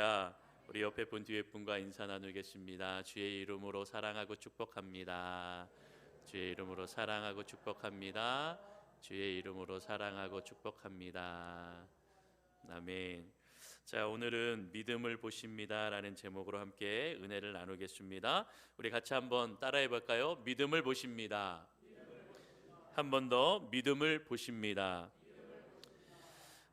할렐루야. 우리 옆에 분 뒤에 분과 인사 나누겠습니다. 주의 이름으로 사랑하고 축복합니다. 주의 이름으로 사랑하고 축복합니다. 주의 이름으로 사랑하고 축복합니다. 아멘. 자, 오늘은 믿음을 보십니다라는 제목으로 함께 은혜를 나누겠습니다. 우리 같이 한번 따라해 볼까요? 믿음을 보십니다. 한 번 더 믿음을 보십니다.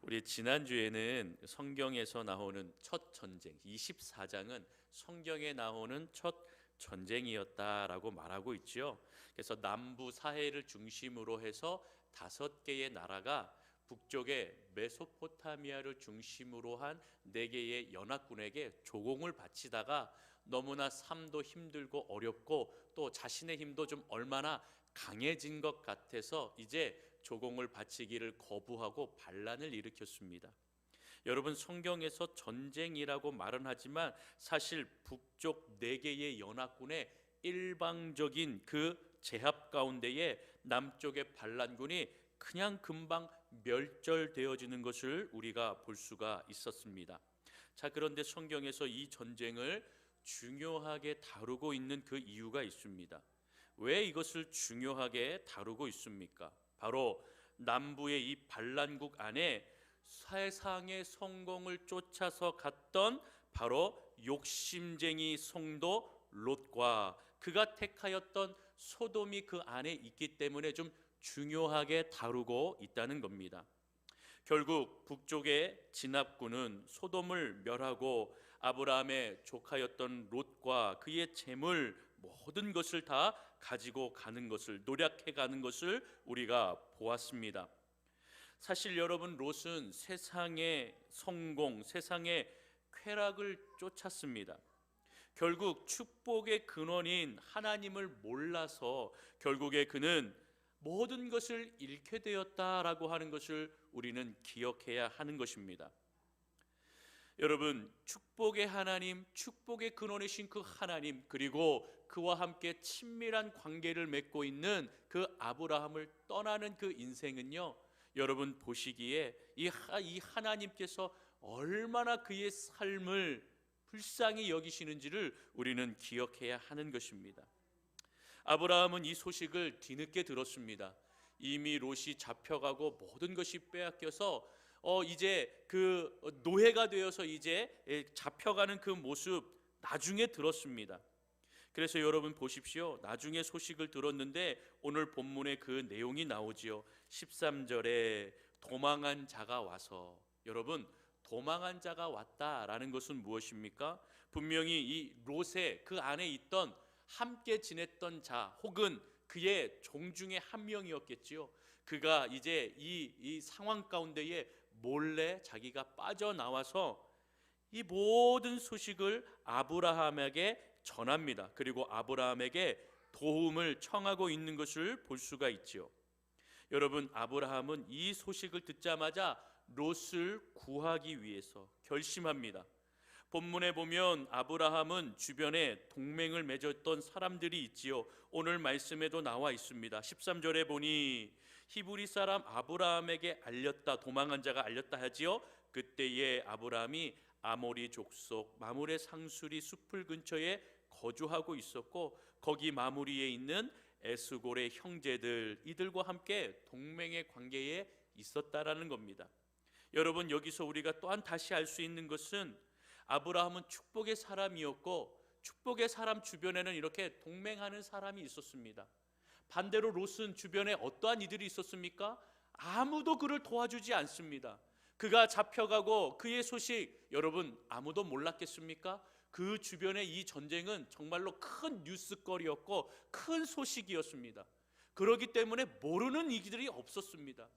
우리 지난주에는 성경에서 나오는 첫 전쟁 24장은 성경에 나오는 첫 전쟁이었다라고 말하고 있죠. 그래서 남부 사해를 중심으로 해서 5개의 나라가 북쪽의 메소포타미아를 중심으로 한 4개의 연합군에게 조공을 바치다가 너무나 삶도 힘들고 어렵고 또 자신의 힘도 좀 얼마나 강해진 것 같아서 이제 조공을 바치기를 거부하고 반란을 일으켰습니다. 여러분, 성경에서 전쟁이라고 말은 하지만 사실 북쪽 4개의 연합군의 일방적인 그 제압 가운데에 남쪽의 반란군이 그냥 금방 멸절되어지는 것을 우리가 볼 수가 있었습니다. 자, 그런데 성경에서 이 전쟁을 중요하게 다루고 있는 그 이유가 있습니다. 왜 이것을 중요하게 다루고 있습니까? 바로 남부의 이 반란국 안에 세상의 성공을 쫓아서 갔던 바로 욕심쟁이 성도 롯과 그가 택하였던 소돔이 그 안에 있기 때문에 좀 중요하게 다루고 있다는 겁니다. 결국 북쪽의 진압군은 소돔을 멸하고 아브라함의 조카였던 롯과 그의 재물 모든 것을 다 가지고 가는 것을 노력해 가는 것을 우리가 보았습니다. 사실 여러분, 롯은 세상의 성공, 세상의 쾌락을 쫓았습니다. 결국 축복의 근원인 하나님을 몰라서 결국에 그는 모든 것을 잃게 되었다라고 하는 것을 우리는 기억해야 하는 것입니다. 여러분, 축복의 하나님, 축복의 근원이신 그 하나님, 그리고 그와 함께 친밀한 관계를 맺고 있는 그 아브라함을 떠나는 그 인생은요, 여러분 보시기에 이 하나님께서 얼마나 그의 삶을 불쌍히 여기시는지를 우리는 기억해야 하는 것입니다. 아브라함은 이 소식을 뒤늦게 들었습니다. 이미 롯이 잡혀가고 모든 것이 빼앗겨서 이제 그 노예가 되어서 이제 잡혀가는 그 모습 나중에 들었습니다. 그래서 여러분 보십시오. 나중에 소식을 들었는데 오늘 본문에 그 내용이 나오지요. 13절에 도망한 자가 와서, 여러분, 도망한 자가 왔다라는 것은 무엇입니까? 분명히 이 롯의 그 안에 있던 함께 지냈던 자 혹은 그의 종 중에 한 명이었겠지요. 그가 이제 이 상황 가운데에 몰래 자기가 빠져나와서 이 모든 소식을 아브라함에게 전합니다. 그리고 아브라함에게 도움을 청하고 있는 것을 볼 수가 있죠. 여러분, 아브라함은 이 소식을 듣자마자 롯을 구하기 위해서 결심합니다. 본문에 보면 아브라함은 주변에 동맹을 맺었던 사람들이 있지요. 오늘 말씀에도 나와 있습니다. 13절에 보니 히브리 사람 아브라함에게 알렸다, 도망한 자가 알렸다 하지요. 그때에 아브라함이 아모리 족속 마므레 상수리 숲을 근처에 거주하고 있었고 거기 마므리에 있는 에스골의 형제들, 이들과 함께 동맹의 관계에 있었다라는 겁니다. 여러분, 여기서 우리가 또한 다시 알 수 있는 것은 아브라함은 축복의 사람이었고 축복의 사람 주변에는 이렇게 동맹하는 사람이 있었습니다. 반대로 롯은 주변에 어떠한 이들이 있었습니까? 아무도 그를 도와주지 않습니다. 그가 잡혀가고 그의 소식 여러분 아무도 몰랐겠습니까? 그 주변의 이 전쟁은 정말로 큰 뉴스거리였고 큰 소식이었습니다. 그렇기 때문에 모르는 이들이 없었습니다.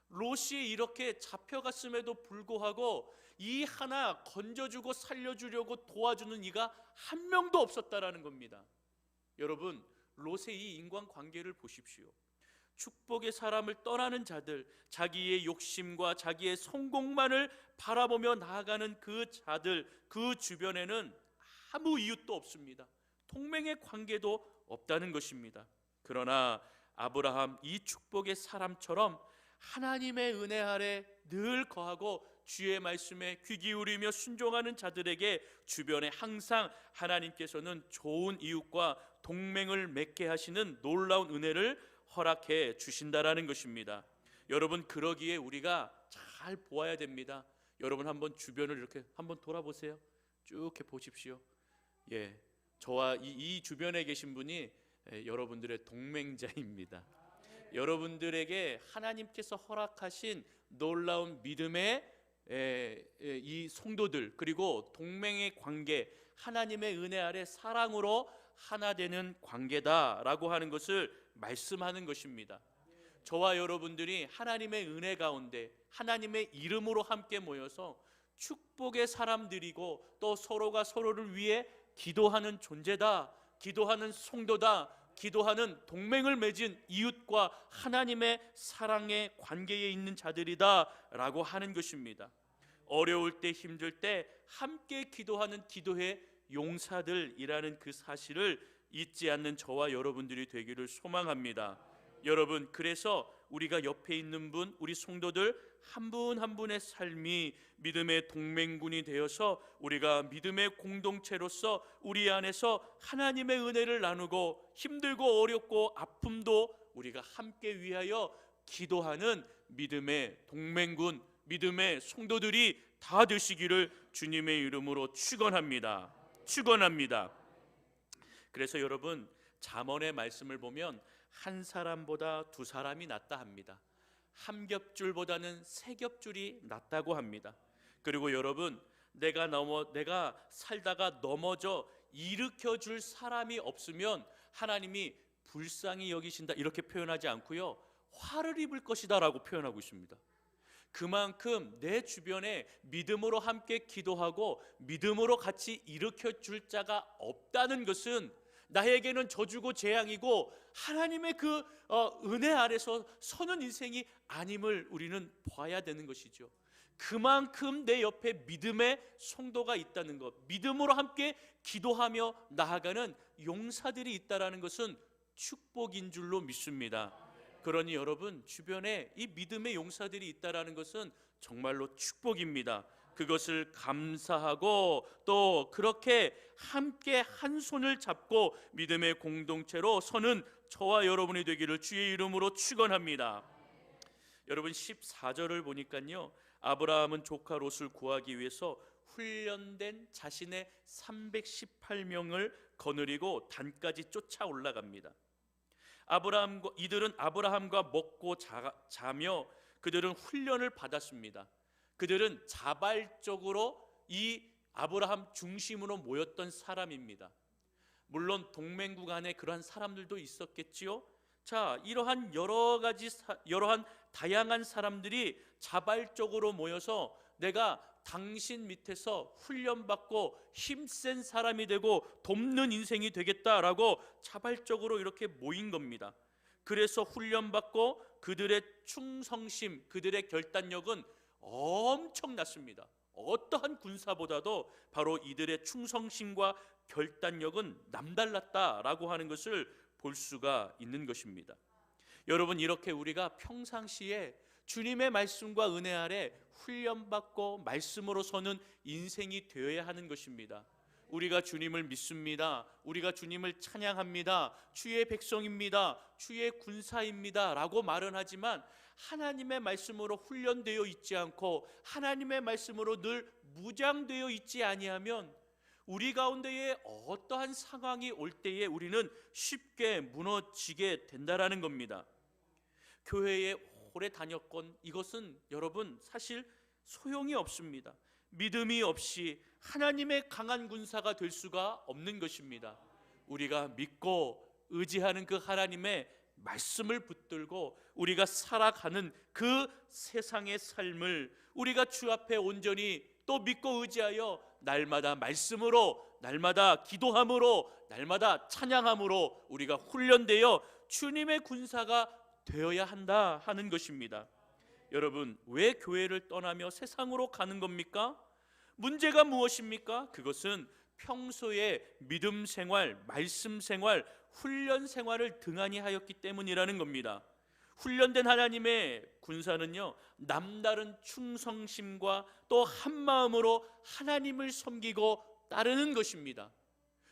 롯이 이렇게 잡혀갔음에도 불구하고 이 하나 건져주고 살려주려고 도와주는 이가 한 명도 없었다라는 겁니다. 여러분, 롯의 이 인간관계를 보십시오. 축복의 사람을 떠나는 자들, 자기의 욕심과 자기의 성공만을 바라보며 나아가는 그 자들, 그 주변에는 아무 이웃도 없습니다. 동맹의 관계도 없다는 것입니다. 그러나 아브라함, 이 축복의 사람처럼 하나님의 은혜 아래 늘 거하고 주의 말씀에 귀 기울이며 순종하는 자들에게 주변에 항상 하나님께서는 좋은 이웃과 동맹을 맺게 하시는 놀라운 은혜를 허락해 주신다라는 것입니다. 여러분, 그러기에 우리가 잘 보아야 됩니다. 여러분, 한번 주변을 이렇게 한번 돌아보세요. 쭉 이렇게 보십시오. 저와 이 주변에 계신 분이 여러분들의 동맹자입니다. 여러분들에게 하나님께서 허락하신 놀라운 믿음의 이 성도들, 그리고 동맹의 관계, 하나님의 은혜 아래 사랑으로 하나 되는 관계다라고 하는 것을 말씀하는 것입니다. 저와 여러분들이 하나님의 은혜 가운데 하나님의 이름으로 함께 모여서 축복의 사람들이고 또 서로가 서로를 위해 기도하는 존재다, 기도하는 성도다, 기도하는 동맹을 맺은 이웃과 하나님의 사랑의 관계에 있는 자들이다 라고 하는 것입니다. 어려울 때, 힘들 때 함께 기도하는 기도의 용사들이라는 그 사실을 잊지 않는 저와 여러분들이 되기를 소망합니다. 여러분, 그래서 우리가 옆에 있는 분, 우리 성도들 한 분 한 분의 삶이 믿음의 동맹군이 되어서 우리가 믿음의 공동체로서 우리 안에서 하나님의 은혜를 나누고 힘들고 어렵고 아픔도 우리가 함께 위하여 기도하는 믿음의 동맹군, 믿음의 성도들이 다 되시기를 주님의 이름으로 축원합니다. 그래서 여러분, 잠언의 말씀을 보면 한 사람보다 두 사람이 낫다 합니다. 한 겹줄보다는 세 겹줄이 낫다고 합니다. 그리고 여러분, 내가 살다가 넘어져 일으켜줄 사람이 없으면 하나님이 불쌍히 여기신다 이렇게 표현하지 않고요, 화를 입을 것이다 라고 표현하고 있습니다. 그만큼 내 주변에 믿음으로 함께 기도하고 믿음으로 같이 일으켜줄 자가 없다는 것은 나에게는 저주고 재앙이고 하나님의 그 은혜 아래서 서는 인생이 아님을 우리는 봐야 되는 것이죠. 그만큼 내 옆에 믿음의 성도가 있다는 것, 믿음으로 함께 기도하며 나아가는 용사들이 있다는 것은 축복인 줄로 믿습니다. 그러니 여러분, 주변에 이 믿음의 용사들이 있다는 것은 정말로 축복입니다. 그것을 감사하고 또 그렇게 함께 한 손을 잡고 믿음의 공동체로 서는 저와 여러분이 되기를 주의 이름으로 축원합니다. 여러분, 14절을 보니까요, 아브라함은 조카 롯을 구하기 위해서 훈련된 자신의 318명을 거느리고 단까지 쫓아 올라갑니다. 이들은 아브라함과 먹고 자며 그들은 훈련을 받았습니다. 그들은 자발적으로 이 아브라함 중심으로 모였던 사람입니다. 물론 동맹국 안에 그러한 사람들도 있었겠지요. 이러한 여러한 다양한 사람들이 자발적으로 모여서 내가 당신 밑에서 훈련받고 힘센 사람이 되고 돕는 인생이 되겠다라고 자발적으로 이렇게 모인 겁니다. 그래서 훈련받고 그들의 충성심, 그들의 결단력은 엄청났습니다. 어떠한 군사보다도 바로 이들의 충성심과 결단력은 남달랐다라고 하는 것을 볼 수가 있는 것입니다. 여러분, 이렇게 우리가 평상시에 주님의 말씀과 은혜 아래 훈련받고 말씀으로 서는 인생이 되어야 하는 것입니다. 우리가 주님을 믿습니다. 우리가 주님을 찬양합니다. 주의 백성입니다. 주의 군사입니다 라고 말은 하지만 하나님의 말씀으로 훈련되어 있지 않고 하나님의 말씀으로 늘 무장되어 있지 아니하면 우리 가운데에 어떠한 상황이 올 때에 우리는 쉽게 무너지게 된다라는 겁니다. 교회에 오래 다녔건 이것은 여러분 사실 소용이 없습니다. 믿음이 없이 하나님의 강한 군사가 될 수가 없는 것입니다. 우리가 믿고 의지하는 그 하나님의 말씀을 붙들고 우리가 살아가는 그 세상의 삶을 우리가 주 앞에 온전히 또 믿고 의지하여 날마다 말씀으로, 날마다 기도함으로, 날마다 찬양함으로 우리가 훈련되어 주님의 군사가 되어야 한다 하는 것입니다. 여러분, 왜 교회를 떠나며 세상으로 가는 겁니까? 문제가 무엇입니까? 그것은 평소에 믿음 생활, 말씀 생활, 훈련 생활을 등한히 하였기 때문이라는 겁니다. 훈련된 하나님의 군사는요, 남다른 충성심과 또 한마음으로 하나님을 섬기고 따르는 것입니다.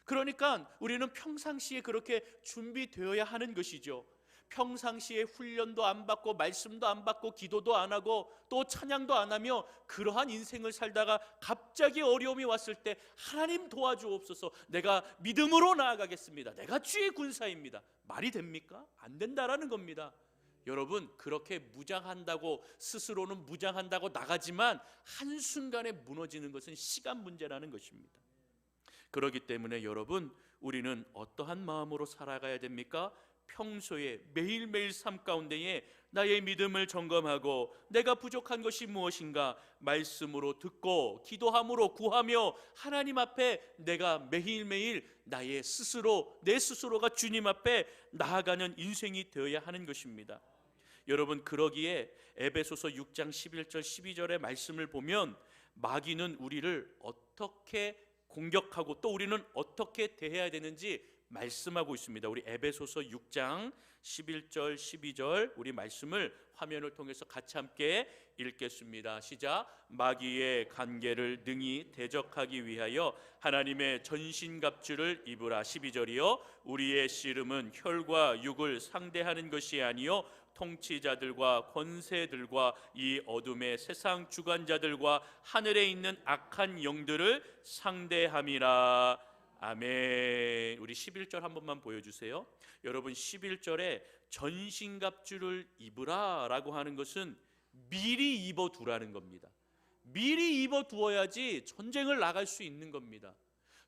그러니까 우리는 평상시에 그렇게 준비되어야 하는 것이죠. 평상시에 훈련도 안 받고 말씀도 안 받고 기도도 안 하고 또 찬양도 안 하며 그러한 인생을 살다가 갑자기 어려움이 왔을 때 하나님 도와주옵소서, 내가 믿음으로 나아가겠습니다, 내가 주의 군사입니다, 말이 됩니까? 안 된다라는 겁니다. 여러분, 그렇게 무장한다고 스스로는 무장한다고 나가지만 한순간에 무너지는 것은 시간 문제라는 것입니다. 그렇기 때문에 여러분, 우리는 어떠한 마음으로 살아가야 됩니까? 평소에 매일매일 삶 가운데에 나의 믿음을 점검하고 내가 부족한 것이 무엇인가 말씀으로 듣고 기도함으로 구하며 하나님 앞에 내가 매일매일 나의 스스로, 내 스스로가 주님 앞에 나아가는 인생이 되어야 하는 것입니다. 여러분, 그러기에 에베소서 6장 11절 12절의 말씀을 보면 마귀는 우리를 어떻게 공격하고 또 우리는 어떻게 대해야 되는지 말씀하고 있습니다. 우리 에베소서 6장 11절 12절 우리 말씀을 화면을 통해서 같이 함께 읽겠습니다. 시작. 마귀의 간계를 능히 대적하기 위하여 하나님의 전신갑주를 입으라. 12절이요. 우리의 씨름은 혈과 육을 상대하는 것이 아니요 통치자들과 권세들과 이 어둠의 세상 주관자들과 하늘에 있는 악한 영들을 상대함이라. 아멘. 우리 11절 한 번만 보여주세요. 여러분, 11절에 전신갑주를 입으라 라고 하는 것은 미리 입어두라는 겁니다. 미리 입어두어야지 전쟁을 나갈 수 있는 겁니다.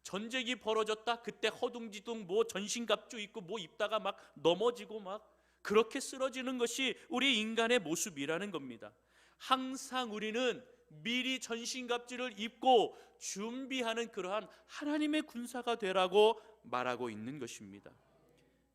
전쟁이 벌어졌다 그때 허둥지둥 뭐 전신갑주 입고 뭐 입다가 막 넘어지고 막 그렇게 쓰러지는 것이 우리 인간의 모습이라는 겁니다. 항상 우리는 미리 전신갑주를 입고 준비하는 그러한 하나님의 군사가 되라고 말하고 있는 것입니다.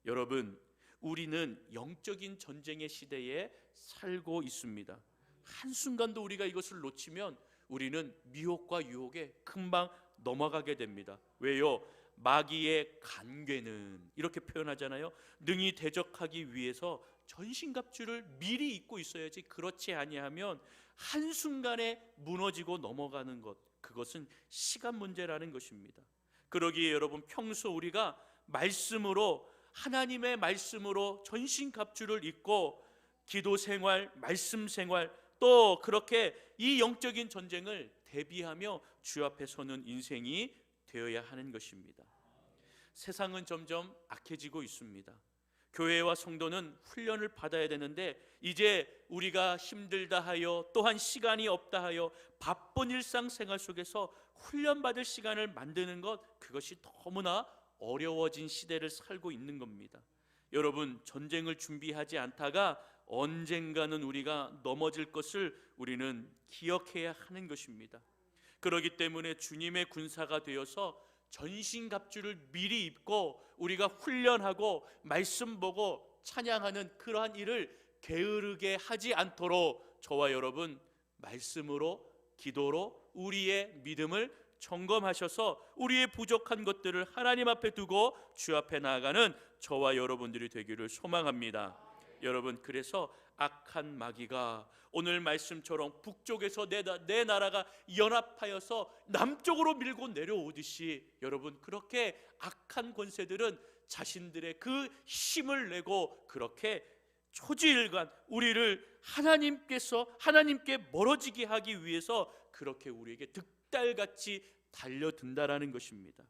여러분, 우리는 영적인 전쟁의 시대에 살고 있습니다. 한순간도 우리가 이것을 놓치면 우리는 미혹과 유혹에 금방 넘어가게 됩니다. 왜요? 마귀의 간궤는 이렇게 표현하잖아요. 능히 대적하기 위해서 전신갑주를 미리 입고 있어야지, 그렇지 아니하면 한순간에 무너지고 넘어가는 것, 그것은 시간 문제라는 것입니다. 그러기에 여러분, 평소 우리가 말씀으로, 하나님의 말씀으로 전신갑주를 입고 기도 생활, 말씀 생활, 또 그렇게 이 영적인 전쟁을 대비하며 주 앞에 서는 인생이 되어야 하는 것입니다. 세상은 점점 악해지고 있습니다. 교회와 성도는 훈련을 받아야 되는데 이제 우리가 힘들다 하여 또한 시간이 없다 하여 바쁜 일상생활 속에서 훈련받을 시간을 만드는 것, 그것이 너무나 어려워진 시대를 살고 있는 겁니다. 여러분, 전쟁을 준비하지 않다가 언젠가는 우리가 넘어질 것을 우리는 기억해야 하는 것입니다. 그렇기 때문에 주님의 군사가 되어서 전신갑주를 미리 입고 우리가 훈련하고 말씀 보고 찬양하는 그러한 일을 게으르게 하지 않도록 저와 여러분 말씀으로, 기도로 우리의 믿음을 점검하셔서 우리의 부족한 것들을 하나님 앞에 두고 주 앞에 나아가는 저와 여러분들이 되기를 소망합니다. 여러분, 그래서 악한 마귀가 오늘 말씀처럼 북쪽에서 내 나라가 연합하여서 남쪽으로 밀고 내려오듯이, 여러분, 그렇게 악한 권세들은 자신들의 그 힘을 내고 그렇게 초지일관 우리를 하나님께 멀어지게 하기 위해서 그렇게 우리에게 득달같이 달려든다라는 것입니다.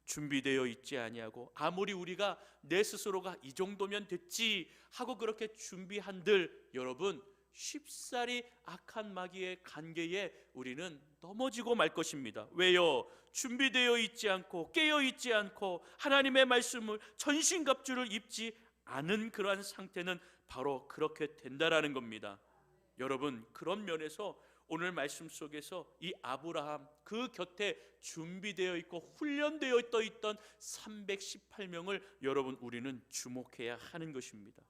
준비되어 있지 아니하고 아무리 우리가 내 스스로가 이 정도면 됐지 하고 그렇게 준비한들 여러분, 쉽사리 악한 마귀의 간계에 우리는 넘어지고 말 것입니다. 왜요? 준비되어 있지 않고 깨어 있지 않고 하나님의 말씀을 전신갑주를 입지 않은 그러한 상태는 바로 그렇게 된다라는 겁니다. 여러분, 그런 면에서 오늘 말씀 속에서 이 아브라함 그 곁에 준비되어 있고 훈련되어 있던 318명을 여러분 우리는 주목해야 하는 것입니다.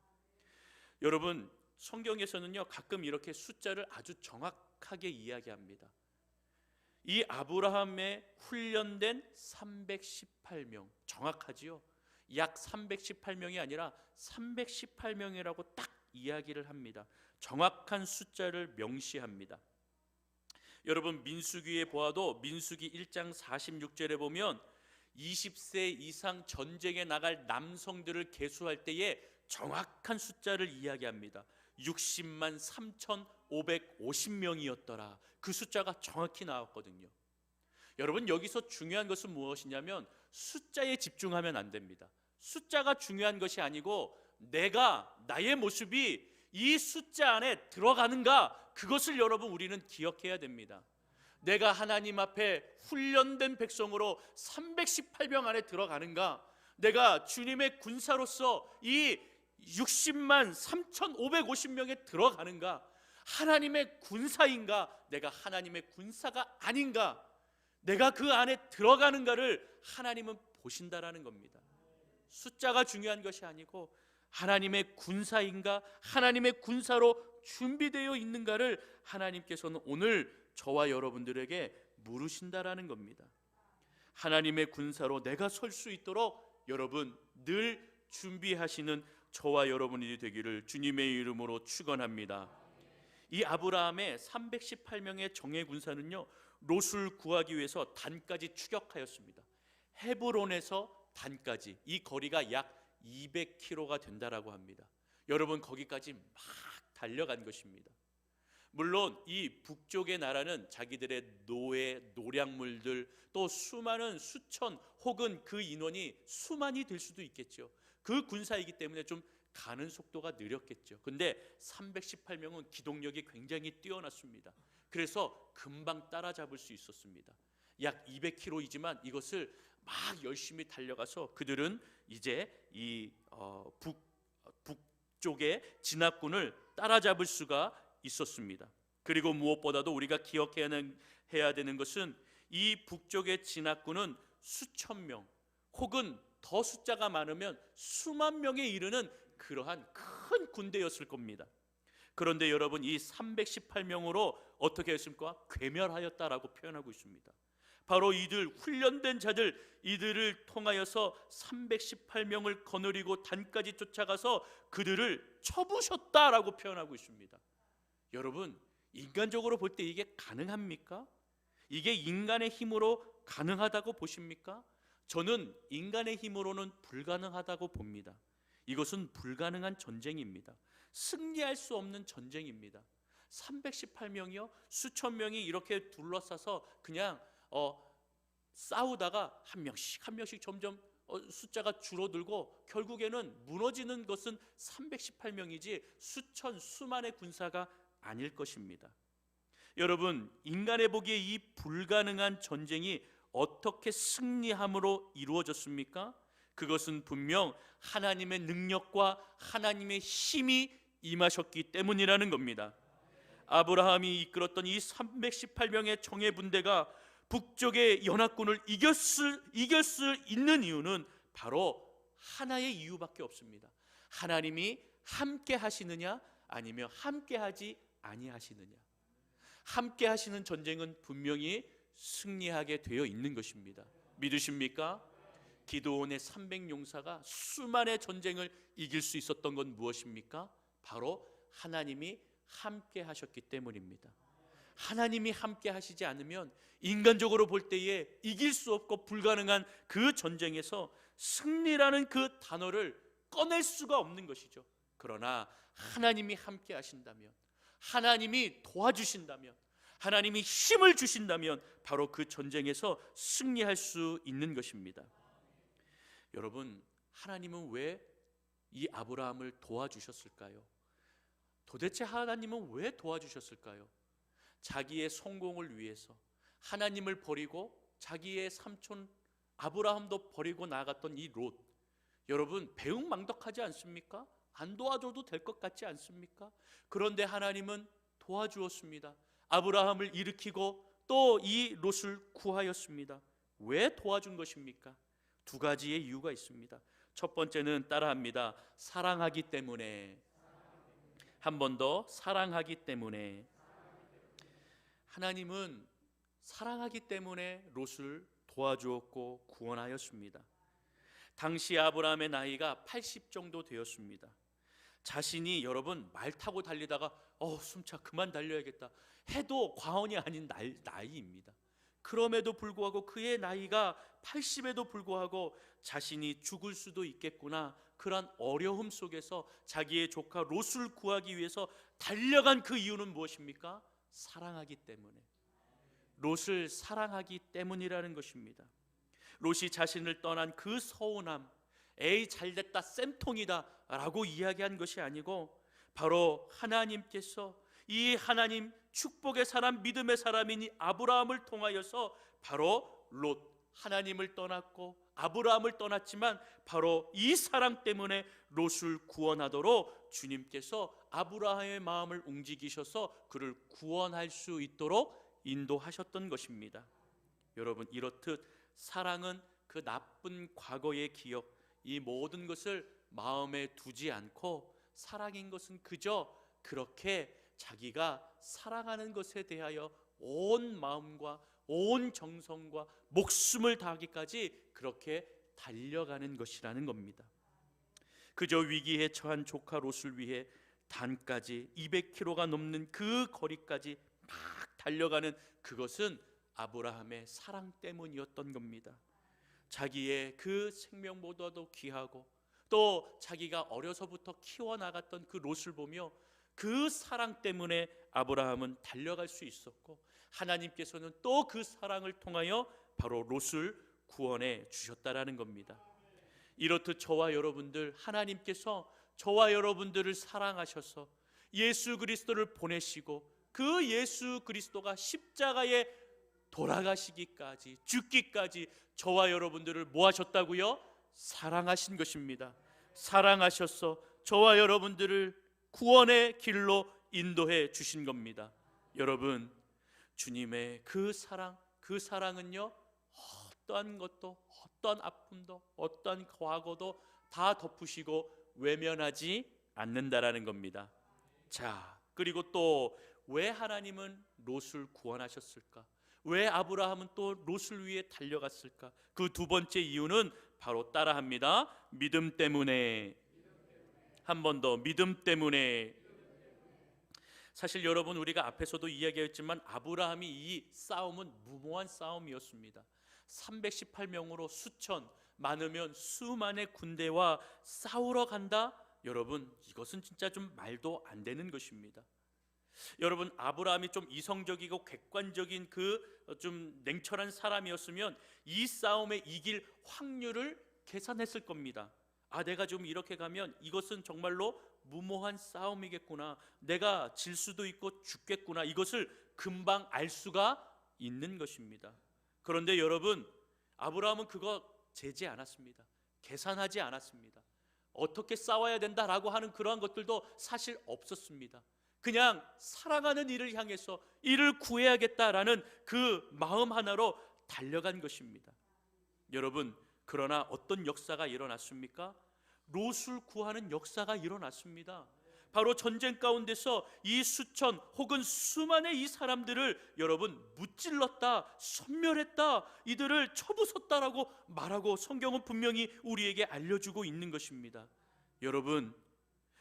여러분, 성경에서는요 가끔 이렇게 숫자를 아주 정확하게 이야기합니다. 이 아브라함의 훈련된 318명 정확하지요? 약 318명이 아니라 318명이라고 딱 이야기를 합니다. 정확한 숫자를 명시합니다. 여러분, 민수기에 보아도 민수기 1장 46절에 보면 20세 이상 전쟁에 나갈 남성들을 계수할 때에 정확한 숫자를 이야기합니다. 60만 3,550명이었더라. 그 숫자가 정확히 나왔거든요. 여러분, 여기서 중요한 것은 무엇이냐면 숫자에 집중하면 안 됩니다. 숫자가 중요한 것이 아니고 나의 모습이 이 숫자 안에 들어가는가, 그것을 여러분 우리는 기억해야 됩니다. 내가 하나님 앞에 훈련된 백성으로 318명 안에 들어가는가, 내가 주님의 군사로서 이 60만 3,550명에 들어가는가, 하나님의 군사인가, 내가 하나님의 군사가 아닌가, 내가 그 안에 들어가는가를 하나님은 보신다라는 겁니다. 숫자가 중요한 것이 아니고 하나님의 군사인가, 하나님의 군사로 준비되어 있는가를 하나님께서는 오늘 저와 여러분들에게 물으신다라는 겁니다. 하나님의 군사로 내가 설 수 있도록 여러분 늘 준비하시는 저와 여러분이 되기를 주님의 이름으로 축원합니다. 이 아브라함의 318명의 정예 군사는요, 롯을 구하기 위해서 단까지 추격하였습니다. 헤브론에서 단까지 이 거리가 약 200km가 된다라고 합니다. 여러분, 거기까지 막 달려간 것입니다. 물론 이 북쪽의 나라는 자기들의 노략물들, 또 수많은 수천 혹은 그 인원이 수만이 될 수도 있겠죠. 그 군사이기 때문에 좀 가는 속도가 느렸겠죠. 근데 318명은 기동력이 굉장히 뛰어났습니다. 그래서 금방 따라잡을 수 있었습니다. 약 200km이지만 이것을 막 열심히 달려가서 그들은 이제 이 북쪽의 진압군을 따라잡을 수가 있었습니다. 그리고 무엇보다도 우리가 기억해야 되는 것은 이 북쪽의 진압군은 수천 명 혹은 더 숫자가 많으면 수만 명에 이르는 그러한 큰 군대였을 겁니다. 그런데 여러분, 이 318명으로 어떻게 했습니까? 괴멸하였다라고 표현하고 있습니다. 바로 이들 훈련된 자들, 이들을 통하여서 318명을 거느리고 단까지 쫓아가서 그들을 쳐부셨다라고 표현하고 있습니다. 여러분, 인간적으로 볼 때 이게 가능합니까? 이게 인간의 힘으로 가능하다고 보십니까? 저는 인간의 힘으로는 불가능하다고 봅니다. 이것은 불가능한 전쟁입니다. 승리할 수 없는 전쟁입니다. 318명이요? 수천 명이 이렇게 둘러싸서 그냥 싸우다가 한 명씩 점점 숫자가 줄어들고 결국에는 무너지는 것은 318명이지 수만의 군사가 아닐 것입니다. 여러분, 인간의 보기에 이 불가능한 전쟁이 어떻게 승리함으로 이루어졌습니까? 그것은 분명 하나님의 능력과 하나님의 힘이 임하셨기 때문이라는 겁니다. 아브라함이 이끌었던 이 318명의 정예 분대가 북쪽의 연합군을 이길 수 있는 이유는 바로 하나의 이유밖에 없습니다. 하나님이 함께 하시느냐, 아니면 함께 하지 아니하시느냐. 함께 하시는 전쟁은 분명히 승리하게 되어 있는 것입니다. 믿으십니까? 기드온의 300용사가 수만의 전쟁을 이길 수 있었던 건 무엇입니까? 바로 하나님이 함께 하셨기 때문입니다. 하나님이 함께 하시지 않으면 인간적으로 볼 때에 이길 수 없고 불가능한 그 전쟁에서 승리라는 그 단어를 꺼낼 수가 없는 것이죠. 그러나 하나님이 함께 하신다면, 하나님이 도와주신다면, 하나님이 힘을 주신다면 바로 그 전쟁에서 승리할 수 있는 것입니다. 여러분, 하나님은 왜 이 아브라함을 도와주셨을까요? 도대체 하나님은 왜 도와주셨을까요? 자기의 성공을 위해서 하나님을 버리고 자기의 삼촌 아브라함도 버리고 나갔던 이 롯, 여러분 배은망덕하지 않습니까? 안 도와줘도 될 것 같지 않습니까? 그런데 하나님은 도와주었습니다. 아브라함을 일으키고 또 이 롯을 구하였습니다. 왜 도와준 것입니까? 두 가지의 이유가 있습니다. 첫 번째는 따라합니다. 사랑하기 때문에. 한 번 더, 사랑하기 때문에. 하나님은 사랑하기 때문에 롯을 도와주었고 구원하였습니다. 당시 아브라함의 나이가 80 정도 되었습니다. 자신이 여러분 말 타고 달리다가 숨차 그만 달려야겠다 해도 과언이 아닌 나이입니다. 그럼에도 불구하고 그의 나이가 80에도 불구하고 자신이 죽을 수도 있겠구나, 그런 어려움 속에서 자기의 조카 롯을 구하기 위해서 달려간 그 이유는 무엇입니까? 사랑하기 때문에, 롯을 사랑하기 때문이라는 것입니다. 롯이 자신을 떠난 그 서운함, 에이 잘됐다 쌤통이다 라고 이야기한 것이 아니고, 바로 하나님께서 이 하나님 축복의 사람, 믿음의 사람인 이 아브라함을 통하여서 바로 롯, 하나님을 떠났고 아브라함을 떠났지만 바로 이 사랑 때문에 롯을 구원하도록 주님께서 아브라함의 마음을 움직이셔서 그를 구원할 수 있도록 인도하셨던 것입니다. 여러분, 이렇듯 사랑은 그 나쁜 과거의 기억, 이 모든 것을 마음에 두지 않고, 사랑인 것은 그저 그렇게 자기가 사랑하는 것에 대하여 온 마음과 온 정성과 목숨을 다하기까지 그렇게 달려가는 것이라는 겁니다. 그저 위기에 처한 조카 롯을 위해 단까지 200km가 넘는 그 거리까지 막 달려가는 그것은 아브라함의 사랑 때문이었던 겁니다. 자기의 그 생명보다도 귀하고 또 자기가 어려서부터 키워나갔던 그 롯을 보며 그 사랑 때문에 아브라함은 달려갈 수 있었고, 하나님께서는 또 그 사랑을 통하여 바로 롯을 구원해 주셨다라는 겁니다. 이렇듯 저와 여러분들, 하나님께서 저와 여러분들을 사랑하셔서 예수 그리스도를 보내시고, 그 예수 그리스도가 십자가에 돌아가시기까지, 죽기까지 저와 여러분들을 뭐 하셨다고요? 사랑하신 것입니다. 사랑하셔서 저와 여러분들을 구원의 길로 인도해 주신 겁니다. 여러분, 주님의 그 사랑은요, 어떠한 것도, 어떠한 아픔도, 어떠한 과거도 다 덮으시고 외면하지 않는다라는 겁니다. 자, 그리고 또 왜 하나님은 롯을 구원하셨을까? 왜 아브라함은 또 롯을 위해 달려갔을까? 그 두 번째 이유는 바로 따라합니다. 믿음 때문에. 한 번 더, 믿음 때문에. 사실 여러분, 우리가 앞에서도 이야기했지만 아브라함이 이 싸움은 무모한 싸움이었습니다. 318명으로 수천, 많으면 수만의 군대와 싸우러 간다? 여러분, 이것은 진짜 좀 말도 안 되는 것입니다. 여러분, 아브라함이 좀 이성적이고 객관적인 그 좀 냉철한 사람이었으면 이 싸움에 이길 확률을 계산했을 겁니다. 내가 좀 이렇게 가면 이것은 정말로 무모한 싸움이겠구나, 내가 질 수도 있고 죽겠구나, 이것을 금방 알 수가 있는 것입니다. 그런데 여러분, 아브라함은 그거 재지 않았습니다. 계산하지 않았습니다. 어떻게 싸워야 된다라고 하는 그러한 것들도 사실 없었습니다. 그냥 사랑하는 이를 향해서 이를 구해야겠다라는 그 마음 하나로 달려간 것입니다. 여러분, 그러나 어떤 역사가 일어났습니까? 롯을 구하는 역사가 일어났습니다. 바로 전쟁 가운데서 이 수천 혹은 수만의 이 사람들을 여러분 무찔렀다, 섬멸했다, 이들을 쳐부쉈다라고 말하고 성경은 분명히 우리에게 알려주고 있는 것입니다. 여러분,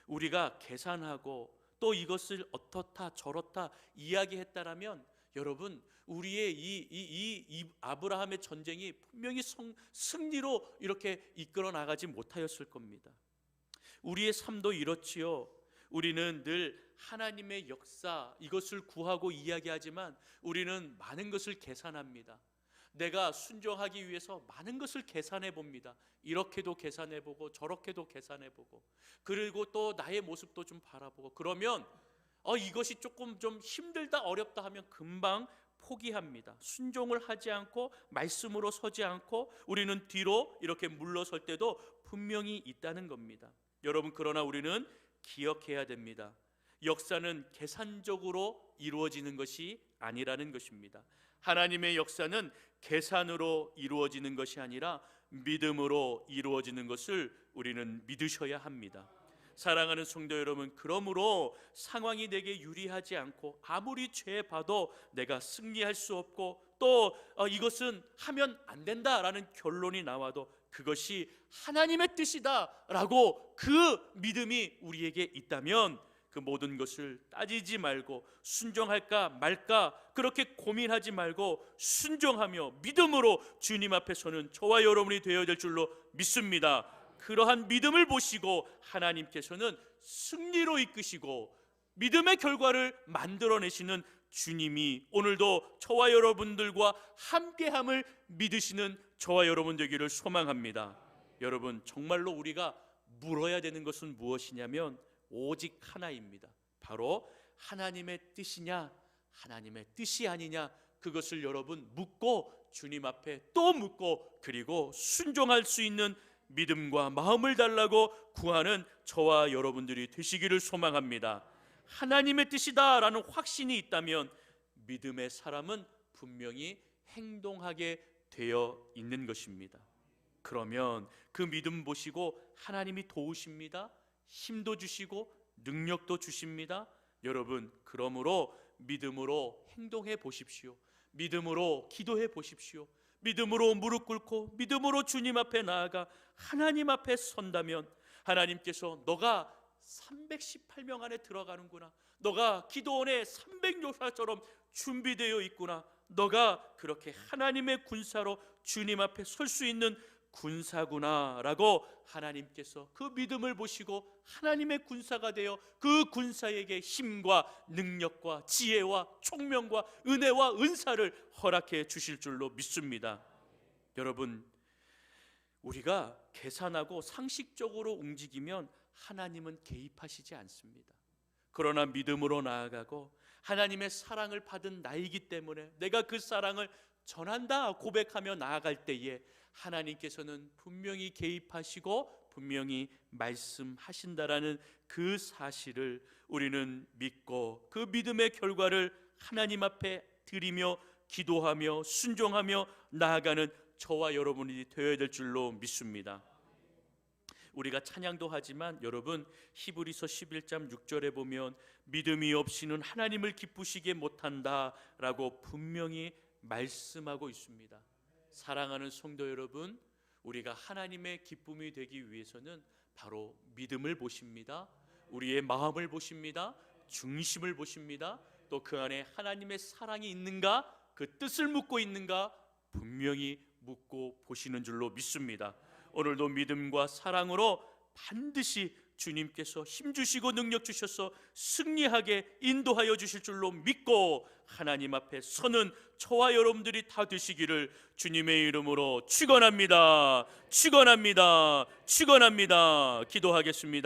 우리가 계산하고 또 이것을 어떻다 저렇다 이야기했다라면 여러분, 우리의 이 아브라함의 전쟁이 분명히 승리로 이렇게 이끌어 나가지 못하였을 겁니다. 우리의 삶도 이렇지요. 우리는 늘 하나님의 역사, 이것을 구하고 이야기하지만 우리는 많은 것을 계산합니다. 내가 순종하기 위해서 많은 것을 계산해 봅니다. 이렇게도 계산해 보고 저렇게도 계산해 보고, 그리고 또 나의 모습도 좀 바라보고, 그러면 이것이 조금 좀 힘들다 어렵다 하면 금방 포기합니다. 순종을 하지 않고 말씀으로 서지 않고 우리는 뒤로 이렇게 물러설 때도 분명히 있다는 겁니다. 여러분, 그러나 우리는 기억해야 됩니다. 역사는 계산적으로 이루어지는 것이 아니라는 것입니다. 하나님의 역사는 계산으로 이루어지는 것이 아니라 믿음으로 이루어지는 것을 우리는 믿으셔야 합니다. 사랑하는 성도 여러분, 그러므로 상황이 내게 유리하지 않고 아무리 죄 봐도 내가 승리할 수 없고 또 이것은 하면 안 된다라는 결론이 나와도 그것이 하나님의 뜻이다라고 그 믿음이 우리에게 있다면 그 모든 것을 따지지 말고 순종할까 말까 그렇게 고민하지 말고 순종하며 믿음으로 주님 앞에 서는 저와 여러분이 되어야 될 줄로 믿습니다. 그러한 믿음을 보시고 하나님께서는 승리로 이끄시고 믿음의 결과를 만들어내시는 주님이 오늘도 저와 여러분들과 함께함을 믿으시는 저와 여러분 되기를 소망합니다. 여러분, 정말로 우리가 물어야 되는 것은 무엇이냐면 오직 하나입니다. 바로 하나님의 뜻이냐 하나님의 뜻이 아니냐, 그것을 여러분 묻고 주님 앞에 또 묻고 그리고 순종할 수 있는 믿음과 마음을 달라고 구하는 저와 여러분들이 되시기를 소망합니다. 하나님의 뜻이다라는 확신이 있다면 믿음의 사람은 분명히 행동하게 되어 있는 것입니다. 그러면 그 믿음 보시고 하나님이 도우십니다. 힘도 주시고 능력도 주십니다. 여러분, 그러므로 믿음으로 행동해 보십시오. 믿음으로 기도해 보십시오. 믿음으로 무릎 꿇고 믿음으로 주님 앞에 나아가 하나님 앞에 선다면 하나님께서 너가 318명 안에 들어가는구나, 너가 기도원의 300요사처럼 준비되어 있구나, 너가 그렇게 하나님의 군사로 주님 앞에 설 수 있는 군사구나 라고 하나님께서 그 믿음을 보시고 하나님의 군사가 되어 그 군사에게 힘과 능력과 지혜와 총명과 은혜와 은사를 허락해 주실 줄로 믿습니다. 여러분, 우리가 계산하고 상식적으로 움직이면 하나님은 개입하시지 않습니다. 그러나 믿음으로 나아가고 하나님의 사랑을 받은 나이기 때문에 내가 그 사랑을 전한다 고백하며 나아갈 때에 하나님께서는 분명히 개입하시고 분명히 말씀하신다라는 그 사실을 우리는 믿고 그 믿음의 결과를 하나님 앞에 드리며 기도하며 순종하며 나아가는 저와 여러분이 되어야 될 줄로 믿습니다. 우리가 찬양도 하지만 여러분, 히브리서 11장 6절에 보면 믿음이 없이는 하나님을 기쁘시게 못한다라고 분명히 말씀하고 있습니다. 사랑하는 성도 여러분, 우리가 하나님의 기쁨이 되기 위해서는 바로 믿음을 보십니다. 우리의 마음을 보십니다. 중심을 보십니다. 또 그 안에 하나님의 사랑이 있는가, 그 뜻을 묻고 있는가 분명히 묻고 보시는 줄로 믿습니다. 오늘도 믿음과 사랑으로 반드시 주님께서 힘주시고 능력 주셔서 승리하게 인도하여 주실 줄로 믿고 하나님 앞에 서는 저와 여러분들이 다 되시기를 주님의 이름으로 축원합니다. 축원합니다. 축원합니다. 기도하겠습니다.